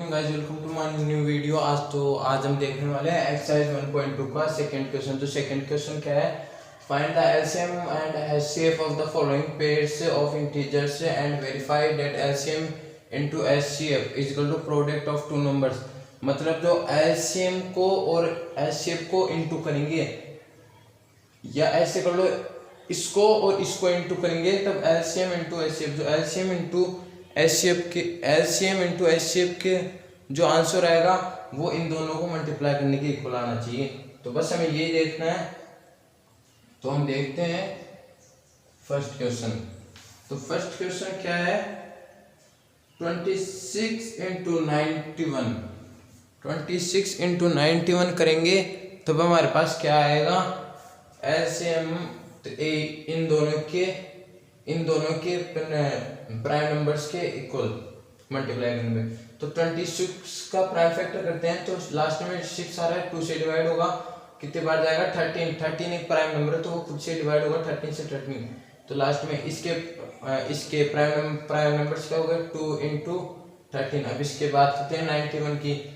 Morning guys, welcome to my new video. आज हम देखने वाले हैं एक्सरसाइज 1.2 का सेकंड क्वेश्चन। तो सेकंड क्वेश्चन क्या है? Find the LCM and HCF of the following pairs of integers and verify that LCM into HCF is equal to product of two numbers. मतलब जो एलसीएम को और एचसीएफ को into करेंगे, या ऐसे कर लो, इसको और इसको इनटू करेंगे तब एलसीएम इनटू एचसीएफ, जो एलसीएम इनटू एचसीएफ के जो आंसर आएगा वो इन दोनों को मल्टीप्लाई करने के इक्वल आना चाहिए। तो बस हमें यही देखना है। तो हम देखते हैं फर्स्ट क्वेश्चन। तो फर्स्ट क्वेश्चन क्या है? 26 इंटू 91, 26 इंटू 91 करेंगे तब हमारे पास क्या आएगा? एलसीएम इन दोनों के प्राइम नंबर्स के इक्वल मल्टीप्लाई करेंगे। तो 26 का प्राइम फैक्टर करते हैं तो लास्ट में 6 आ रहा है, 2 से डिवाइड होगा, कितने बार जाएगा? 13 एक प्राइम नंबर है तो वो खुद से डिवाइड होगा 13 से 13। तो लास्ट में इसके प्राइम नंबर्स क्या हो गए? 2 इंटू 13। अब इसके बाद करते हैं 91 की।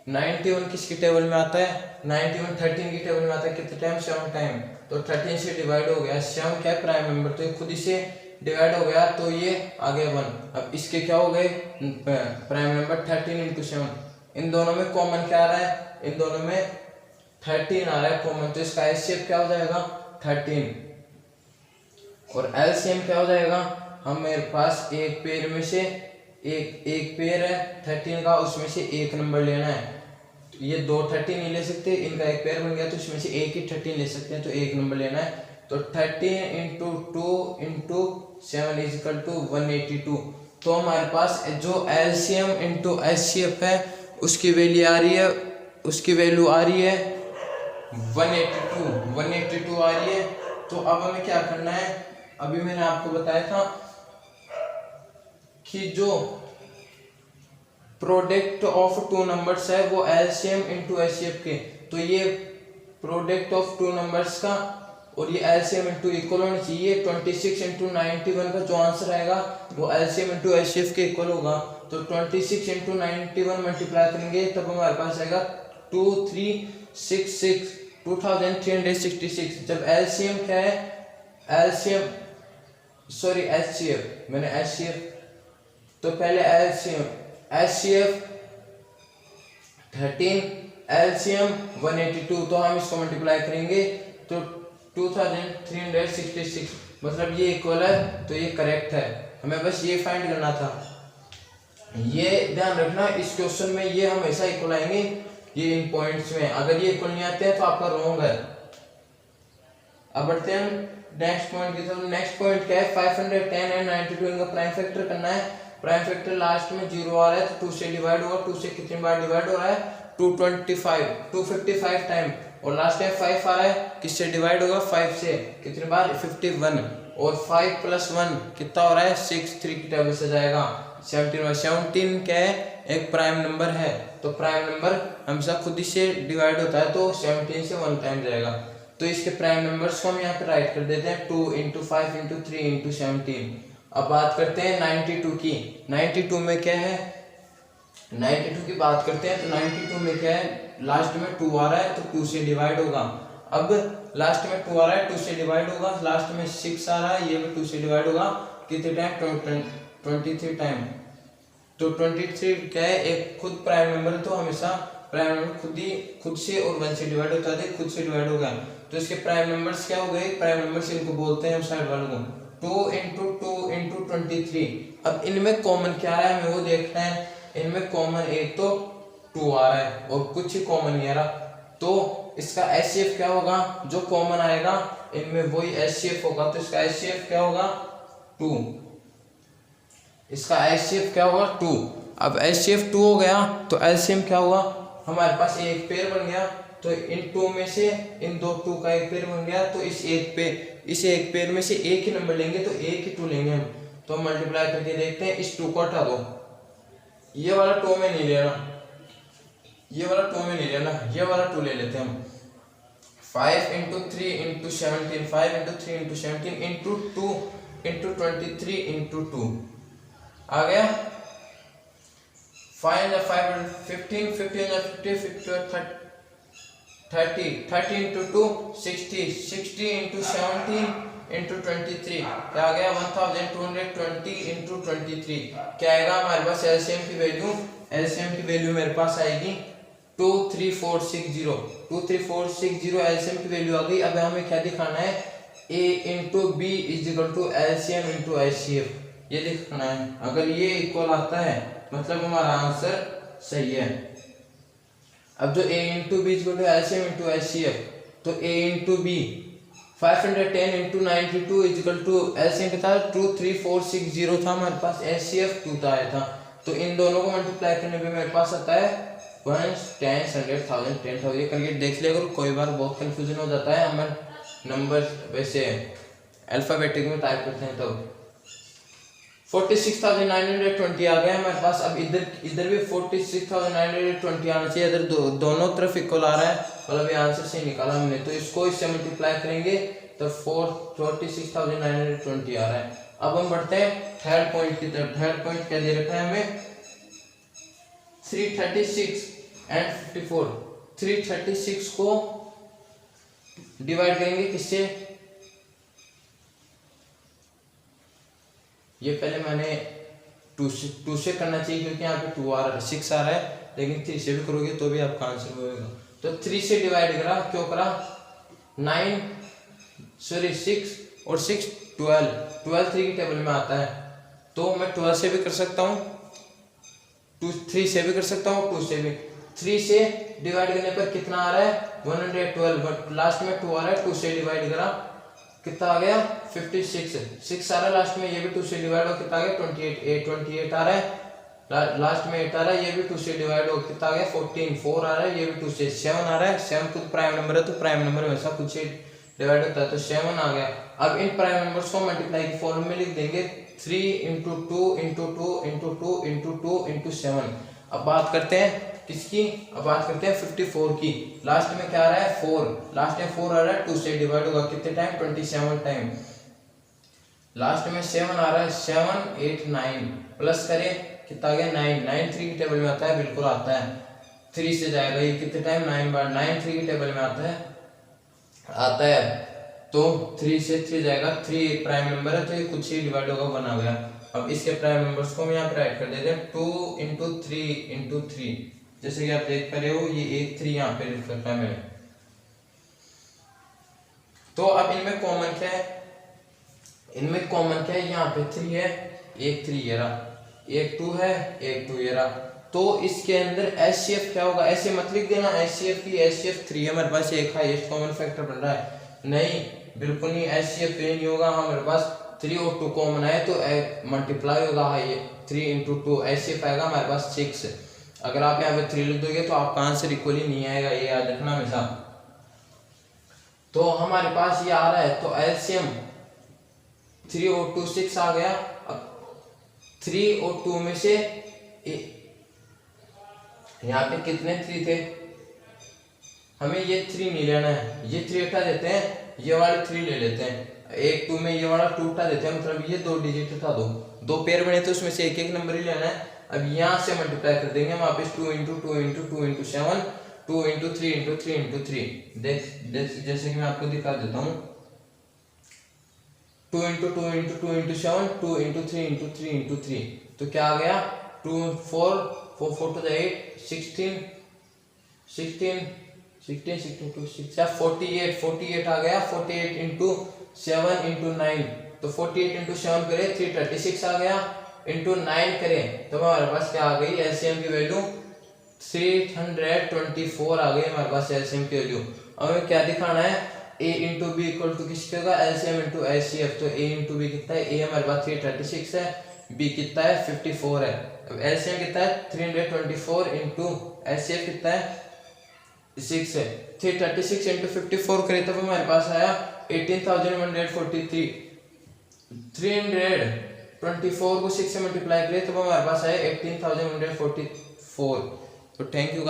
91 किसकी टेबल में आता है? 91 13 की टेबल में आता है। कितने टाइम? 7 टाइम। तो 13 से डिवाइड हो गया, 7 क्या है? प्राइम नंबर, तो ये खुद ही से डिवाइड हो गया, तो ये आ गया 1। अब इसके क्या हो गए? Prime number 13 into 7। इन दोनों में कॉमन क्या आ रहा है? इन दोनों में 13 आ रहा है कॉमन, तो इसका एचसीएफ क्या हो जाएगा? 13। और एलसीएम क्या हो जाएगा? हम मेरे पास एक पेयर में से एक पेयर है 13 का, उसमें से एक नंबर लेना है। तो ये दो 13 नहीं ले सकते, इनका एक पेयर बन गया तो इसमें से एक ही 13 ले सकते हैं, तो एक नंबर लेना है। तो 13 into 2 into 7 is equal to 182। तो हमारे पास जो एलसीएम इंटू एचसीएफ है उसकी वैल्यू आ रही है 182 आ रही है। तो अब हमें क्या करना है? अभी मैंने आपको बताया था कि जो प्रोडक्ट ऑफ टू नंबर्स है वो एलसीएम इंटू एचसीएफ के, तो ये प्रोडक्ट ऑफ टू नंबर्स का और ये एलसीएम इंटू इक्वल होना चाहिए। 26 इंटू 91 का जो आंसर आएगा वो एलसीएम इंटू एचसीएफ के इक्वल होगा। तो 26 इंटू 91 मल्टीप्लाई करेंगे तब हमारे पास आएगा 2366। जब एलसीएम क्या है? एचसीएफ, मैंने एचसीएफ, तो पहले एचसीएफ 13, एलसीएम 182, तो हम इसको मल्टीप्लाई करेंगे तो 2366, मतलब ये इक्वल है, तो ये करेक्ट है। हमें बस ये फाइंड करना था। ये ध्यान रखना, इस क्वेश्चन में ये हमेशा इक्वल आएंगे, ये इन पॉइंट्स में। अगर ये इक्वल नहीं आते हैं तो आपका रॉन्ग है। अब बढ़ते हैं नेक्स्ट पॉइंट की तरफ। नेक्स्ट पॉइंट क्या है? 510 एंड 92 इनका प्राइम फैक्टर करना है। प्राइम फैक्टर लास्ट में 0 आ रहा है तो 2 से डिवाइड होगा। 2 से कितनी बार डिवाइड हो रहा है? 255 टाइम। और लास्ट टाइम 5 आ रहा है, किससे डिवाइड होगा? 5 से, कितनी बार? 51। और 5 + 1 कितना हो रहा है? 6। 3 की टेबल से जाएगा 17 क्या है? एक प्राइम नंबर है, तो प्राइम नंबर हमेशा खुद ही से डिवाइड होता है, तो 17 से 1 टाइम जाएगा। तो इसके प्राइम नंबर्स को हम यहाँ पे राइट कर देते हैं 2 इंटू 5 इंटू 3 इंटू 17। अब बात करते हैं 92 की। 92 में क्या है? 92 की बात करते हैं तो 92 में क्या है? लास्ट में 2 आ रहा है तो 2 से डिवाइड होगा। अब लास्ट में 2 आ रहा है, 2 से डिवाइड होगा। लास्ट में 6 आ रहा है, ये भी 2 से डिवाइड होगा। कितने टाइम? 23 टाइम। तो 23 क्या है? एक खुद प्राइम नंबर, तो हमेशा प्राइम नंबर खुद से और 1 से डिवाइड होता है, खुद से डिवाइड होगा। तो इसके प्राइम नंबर्स क्या हो गए? प्राइम नंबर्स इनको बोलते हैं हम साइड वालों को। 2 इंटू 23। अब इनमें कॉमन क्या है हमें वो देखना है। इनमें कॉमन एक तो 2 आ रहा है और कुछ ही कॉमन नहीं आ रहा, तो इसका एचसीएफ क्या होगा? जो कॉमन आएगा इनमें वही एचसीएफ होगा, तो इसका एचसीएफ क्या होगा? 2। इसका एचसीएफ क्या होगा? 2। अब एचसीएफ 2 हो गया तो एलसीएम क्या होगा? हमारे पास एक पेयर बन गया, तो इन 2 में से इन दो 2 का एक पेयर बन गया, तो इस एक पेयर में से एक ही नंबर लेंगे, तो एक ही 2 लेंगे हम। तो हम मल्टीप्लाई करके देखते हैं। इस 2 को हटा दो, ये वाला 2 में नहीं लेना, ये वाला 2 में नहीं लेना, ये वाला 2 ले लेते हैं हम। 5 into 3 into 17, 5 into 3 into 17 into 2 into 23 into 2 आ गया। 5 15, 15 50, 50 30, 30 into 2 60, 60 into 17 into 23 क्या आ गया 1220 into 23 क्या आएगा हमारे पास एलसीएम की वैल्यू मेरे पास आएगी 23460 23460 एलसीएम की वैल्यू आ गई। अब हमें क्या दिखाना है a into B is equal to LCM into HCF ये दिखाना है। अगर ये इक्वल आता है मतलब हमारा आंसर सही है। अब जो a into B is equal to LCM into HCF तो a इंटू बी 510 into 92 is equal to LCM कितना 23460 था हमारे पास, एचसीएफ 2 था आया था। तो इन दोनों को मल्टीप्लाई करने पे मेरे पास आता है 1 10 100,000 10,000। ये करके देख लिया करो, कोई बार बहुत कंफ्यूजन हो जाता है। हम नंबर वैसे अल्फाबेटिक में टाइप करते हैं तो 46,920 आ गया हमारे पास। अब इधर भी 46,920 आना चाहिए, इधर दोनों तरफ इक्वल आ रहा है, मतलब ये आंसर सही निकाला हमने। तो इसको इससे मल्टीप्लाई करेंगे तो 46,920 आ रहा है। अब हम बढ़ते हैं थर्ड पॉइंट की तरफ। थर्ड पॉइंट क्या दे रखा है हमें 336 एंड 54। 336 को डिवाइड करेंगे किससे, ये पहले मैंने 2 से करना चाहिए क्योंकि यहाँ पे 6 आ रहा है, लेकिन 3 से भी करोगे तो भी आपका आंसर होगा। तो 3 से डिवाइड करा, क्यों करा 6 और 6 12 3 की टेबल में आता है। तो मैं 12 से भी कर सकता हूँ, 3 से भी कर सकता हूँ, 2 से भी। 3 से डिवाइड करने पर कितना आ रहा है 112, लास्ट में 2 आ रहा है। 2 से डिवाइड करा कितना आ गया 56, 6 आ रहा है लास्ट में, ये भी 2 से डिवाइड हो कितना आ गया 28 आ रहा है, लास्ट में 8 आ रहा है, ये भी 2 से डिवाइड हो कितना आ गया 14 4 आ रहा है, ये भी 2 से 7 आ रहा है। 7 खुद प्राइम नंबर है तो प्राइम नंबर हमेशा खुद से डिवाइड होता है, तो 7 आ गया। अब इन प्राइम नंबर्स को मल्टीप्लाई की फॉर्म में लिख देंगे 3 into 2 into 2 into 2 into 2 into 7। अब बात करते हैं किसकी, अब बात करते हैं 54 की। लास्ट में क्या आ रहा है 4, लास्ट में 4 आ रहा है, 2 से डिवाइड होगा कितने टाइम 27 टाइम। लास्ट में 7 आ रहा है, 7 8 9 प्लस करें कितना आ गया 9 9 3 की टेबल में आता है, बिल्कुल आता है। 3 से जाएगा ये कितने टाइम 9 बार 9 3 की टेबल में आता है। तो 3 से 3 जाएगा, 3 एक प्राइम नंबर है तो ये कुछ ही डिवाइड होगा 1 आ गया। अब इसके प्राइम नंबर्स को हम यहाँ पे राइट कर देते हैं 2 इंटू 3 इंटू 3, जैसे कि आप देख पा रहे हो ये एक 3 यहाँ पे लिख रखा है मैंने। तो अब इनमें कॉमन क्या है, इनमें कॉमन क्या है, यहाँ पे 3 है, एक 3 ये रहा, एक 2 है, एक 2 ये रहा। तो इसके अंदर एचसीएफ क्या होगा, ऐसे मत लिख देना एचसीएफ की, एचसीएफ 3 है हमारे पास, एक हाईएस्ट कॉमन फैक्टर बन रहा है, नहीं बिल्कुल नहीं, एचसीएफ नहीं होगा। हमारे पास 3 और 2 कॉमन है तो मल्टीप्लाई होगा, हाई 3 इंटू 2 एचसीएफ आएगा हमारे पास 6। अगर आप यहाँ पे 3 लिख दोगे तो आपका आंसर इक्वली नहीं आएगा, ये याद रखना हमेशा। तो हमारे पास ये आ रहा है, तो एलसीएम 3 और 2 6 आ गया। अब 3 और 2 में से यहाँ पे कितने 3 थे, हमें ये 3 नहीं लेना है, ये 3 हटा देते हैं, ये वाले 3 ले लेते हैं। एक 2 में ये वाला 2 हटा देते हैं, मतलब ये 2 डिजिट हटा दो पेयर बने तो उसमें से एक नंबर ही लेना है। अब यहाँ से मल्टीप्लाई कर देंगे वापस 2 into 2 into 2 into 7, 2 into 3 into 3 into 3। देख जैसे कि मैं आपको दिखा देता हूँ 2 into 2 into 2 into 7, 2 into 3 into 3 into 3। तो क्या आ गया 2 4 4 4 to the 8 16 16 16 16 2 6 48 आ गया। 48 इंटू 7 इंटू 9, तो 48 इंटू 7 करें 336 आ गया, इंटू 9 करें तो हमारे पास क्या आ गई एलसीएम की वैल्यू 324 आ गई हमारे पास एलसीएम की वैल्यू। अब हमें क्या दिखाना है a into B equal to किसके होगा एलसीएम इंटू एचसीएफ। तो a इंटू बी कितना है, a हमारे पास 336 है, b कितना है 54 है। अब एलसीएम कितना है 324 इंटू एचसीएफ कितना है 6 है। 336 इंटू 54 करें तब हमारे पास आया 18,143। 324 को 6 से मल्टीप्लाई करें तब हमारे पास आया 18,144। तो थैंक यू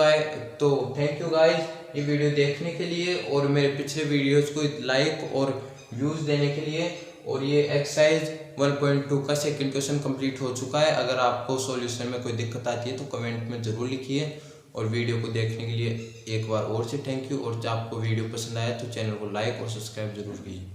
गाइस ये वीडियो देखने के लिए और मेरे पिछले वीडियोस को लाइक और व्यूज़ देने के लिए। और ये एक्सरसाइज 1.2 का सेकंड क्वेश्चन कंप्लीट हो चुका है। अगर आपको सॉल्यूशन में कोई दिक्कत आती है तो कमेंट में ज़रूर लिखिए, और वीडियो को देखने के लिए एक बार और से थैंक यू। और जब आपको वीडियो पसंद आया तो चैनल को लाइक और सब्सक्राइब जरूर कीजिए।